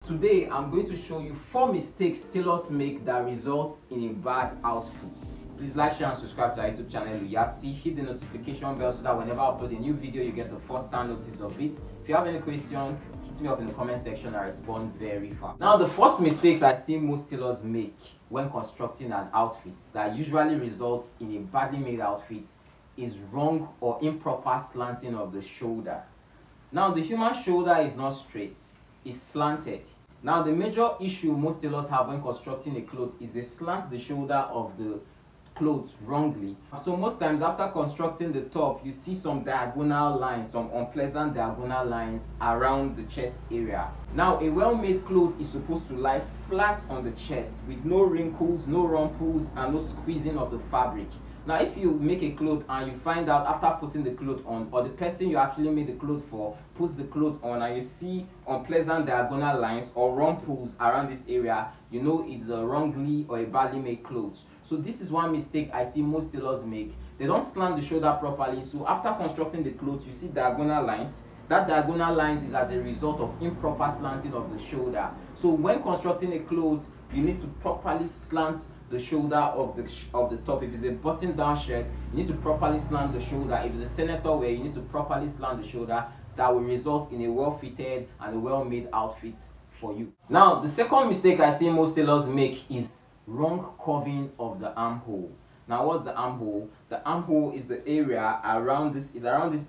Today, I'm going to show you 4 mistakes tailors make that results in a bad outfit. Please like, share, and subscribe to our YouTube channel, Luyasi. Hit the notification bell so that whenever I upload a new video, you get the first time notice of it. If you have any question, hit me up in the comment section. I respond very fast. Now, the first mistakes I see most tailors make when constructing an outfit that usually results in a badly made outfit is wrong or improper slanting of the shoulder. Now, the human shoulder is not straight, it's slanted. Now, the major issue most tailors have when constructing a cloth is they slant the shoulder of the clothes wrongly. So most times after constructing the top, you see some diagonal lines, some unpleasant diagonal lines around the chest area. Now, a well-made cloth is supposed to lie flat on the chest with no wrinkles, no rumples, and no squeezing of the fabric. Now, if you make a cloth and you find out after putting the cloth on, or the person you actually made the cloth for puts the cloth on and you see unpleasant diagonal lines or rumples around this area, you know it's a wrongly or a badly made clothes. So this is one mistake I see most tailors make. They don't slant the shoulder properly, so after constructing the cloth, you see diagonal lines. That diagonal lines is as a result of improper slanting of the shoulder. So when constructing a cloth, you need to properly slant the shoulder of the top. If it's a button down shirt, you need to properly slant the shoulder. If it's a senator wear, you need to properly slant the shoulder. That will result in a well-fitted and a well-made outfit for you. Now, the second mistake I see most tailors make is wrong curving of the armhole. Now, what's the armhole? The armhole is the area around this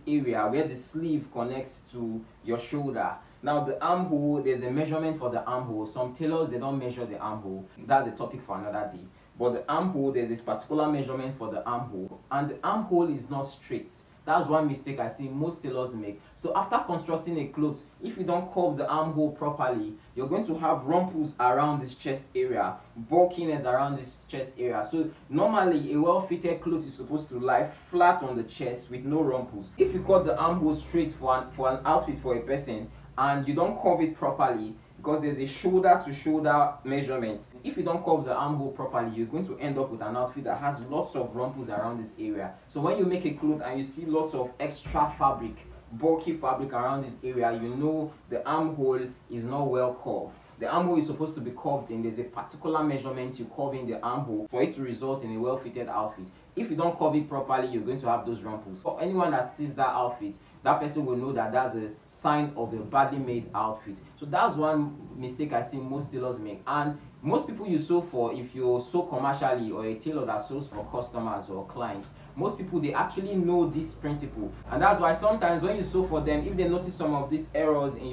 area where the sleeve connects to your shoulder. Now, the armhole, there's a measurement for the armhole. Some tailors, they don't measure the armhole. That's a topic for another day. But the armhole, there's this particular measurement for the armhole, and the armhole is not straight. That's one mistake I see most tailors make. So after constructing a cloth, if you don't curve the armhole properly, you're going to have rumples around this chest area, bulkiness around this chest area. So normally, a well-fitted cloth is supposed to lie flat on the chest with no rumples. If you cut the armhole straight for an outfit for a person, and you don't curve it properly, because there's a shoulder to shoulder measurement, if you don't curve the armhole properly, you're going to end up with an outfit that has lots of rumples around this area. So when you make a cloth and you see lots of extra fabric, bulky fabric around this area, you know the armhole is not well curved. The armhole is supposed to be curved in. There's a particular measurement you curve in the armhole for it to result in a well-fitted outfit. If you don't curve it properly, you're going to have those rumples. For anyone that sees that outfit, that person will know that that's a sign of a badly made outfit. So that's one mistake I see most tailors make. And most people you sew for, if you sew commercially or a tailor that sews for customers or clients, most people, they actually know this principle. And that's why sometimes when you sew for them, if they notice some of these errors in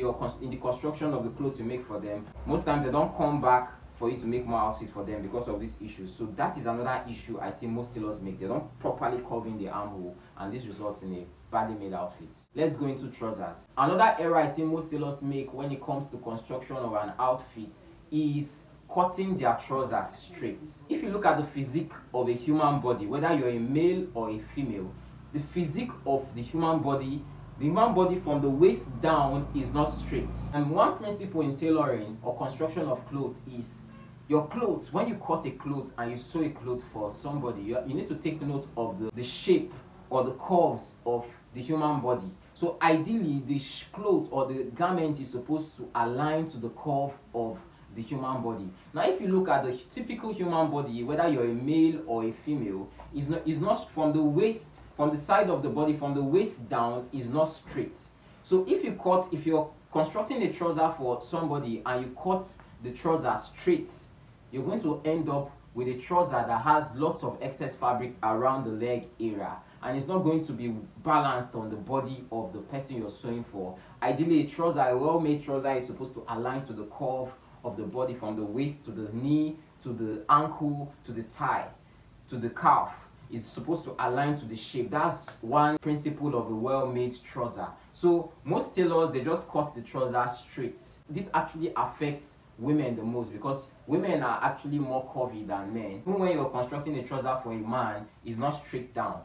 the construction of the clothes you make for them, most times they don't come back for you to make more outfits for them because of these issues. So that is another issue I see most tailors make. They don't properly curve in the armhole, and this results in a badly made outfit. Let's go into trousers. Another error I see most tailors make when it comes to construction of an outfit is cutting their trousers straight. If you look at the physique of a human body, whether you're a male or a female, the physique of the human body from the waist down is not straight. And one principle in tailoring or construction of clothes is your clothes, when you cut a cloth and you sew a cloth for somebody, you need to take note of the shape or the curves of the human body. So ideally, the clothes or the garment is supposed to align to the curve of the human body. Now, if you look at the typical human body, whether you're a male or a female, is not from the waist, from the side of the body, from the waist down, is not straight. So if you're constructing a trouser for somebody and you cut the trouser straight, you're going to end up with a trouser that has lots of excess fabric around the leg area, and it's not going to be balanced on the body of the person you're sewing for. Ideally, a trouser, a well-made trouser, is supposed to align to the curve of the body from the waist to the knee, to the ankle, to the thigh, to the calf. It's supposed to align to the shape. That's one principle of a well-made trouser. So most tailors, they just cut the trouser straight. This actually affects women the most because women are actually more curvy than men. Even when you're constructing a trouser for a man, it's not straight down.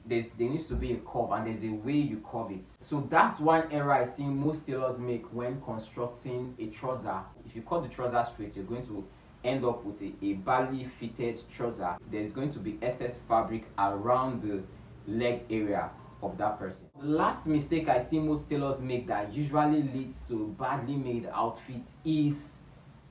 There needs to be a curve, and there's a way you curve it. So that's one error I see most tailors make when constructing a trouser. If you cut the trouser straight, you're going to end up with a badly fitted trouser. There's going to be excess fabric around the leg area of that person. The last mistake I see most tailors make that usually leads to badly made outfits is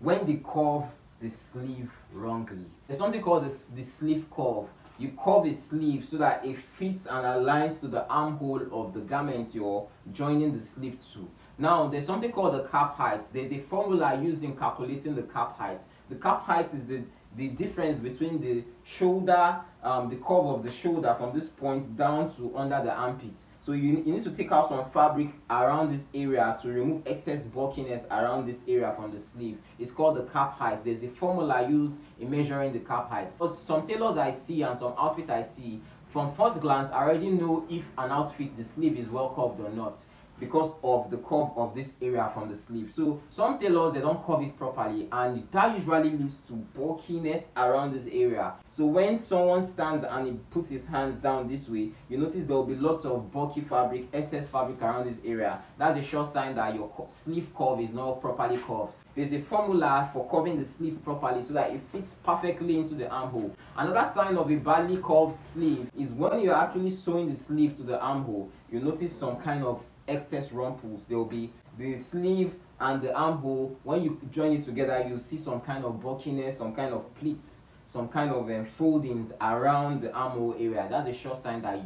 when they curve the sleeve wrongly. There's something called the sleeve curve. You curve a sleeve so that it fits and aligns to the armhole of the garment you're joining the sleeve to. Now, there's something called the cap height. There's a formula used in calculating the cap height. The cap height is the difference between the shoulder, the curve of the shoulder from this point down to under the armpit. So you need to take out some fabric around this area to remove excess bulkiness around this area from the sleeve. It's called the cap height. There's a formula used in measuring the cap height. But some tailors I see and some outfit I see, from first glance, I already know if an outfit, the sleeve is well curved or not, because of the curve of this area from the sleeve. So some tailors, they don't curve it properly, and that usually leads to bulkiness around this area. So when someone stands and he puts his hands down this way, you notice there will be lots of bulky fabric, excess fabric around this area. That's a sure sign that your sleeve curve is not properly curved. There's a formula for curving the sleeve properly so that it fits perfectly into the armhole. Another sign of a badly curved sleeve is when you're actually sewing the sleeve to the armhole, you notice some kind of excess rumples. There will be the sleeve and the armhole. When you join it together, you see some kind of bulkiness, some kind of pleats, some kind of foldings around the armhole area. That's a sure sign that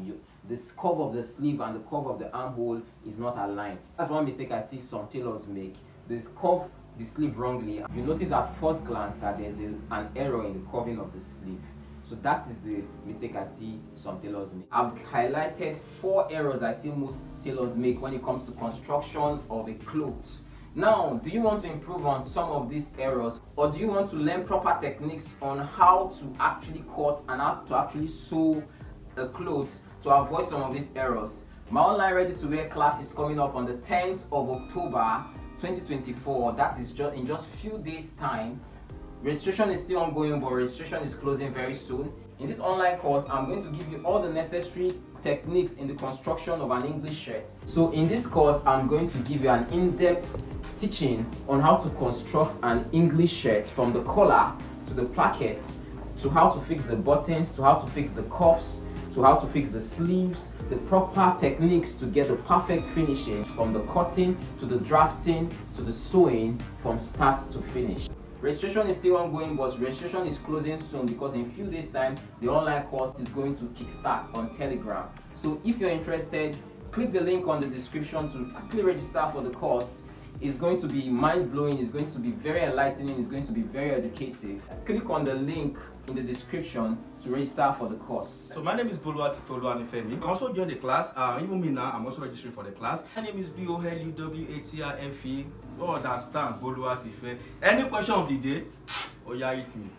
this curve of the sleeve and the curve of the armhole is not aligned. That's one mistake I see some tailors make. They curve the sleeve wrongly. You notice at first glance that there's an error in the curving of the sleeve. So that is the mistake I see some tailors make. I've highlighted 4 errors I see most tailors make when it comes to construction of a clothes. Now, do you want to improve on some of these errors, or do you want to learn proper techniques on how to actually cut and how to actually sew the clothes to avoid some of these errors? My online ready to wear class is coming up on the 10th of October 2024. That is in just few days time. Registration is still ongoing, but registration is closing very soon. In this online course, I'm going to give you all the necessary techniques in the construction of an English shirt. So in this course, I'm going to give you an in-depth teaching on how to construct an English shirt, from the collar to the plackets, to how to fix the buttons, to how to fix the cuffs, to how to fix the sleeves, the proper techniques to get the perfect finishing, from the cutting to the drafting to the sewing, from start to finish. Registration is still ongoing, but registration is closing soon because in a few days time the online course is going to kickstart on Telegram. So if you're interested, click the link on the description to quickly register for the course. It's going to be mind-blowing, it's going to be very enlightening, it's going to be very educative. Click on the link in the description to register for the course. So my name is Boluwatifemi. You can also join the class. Even me now, I'm also registering for the class. My name is Boluwatife. Oh, understand, Boluwatifemi. Any question of the day? Oh yeah, it's me.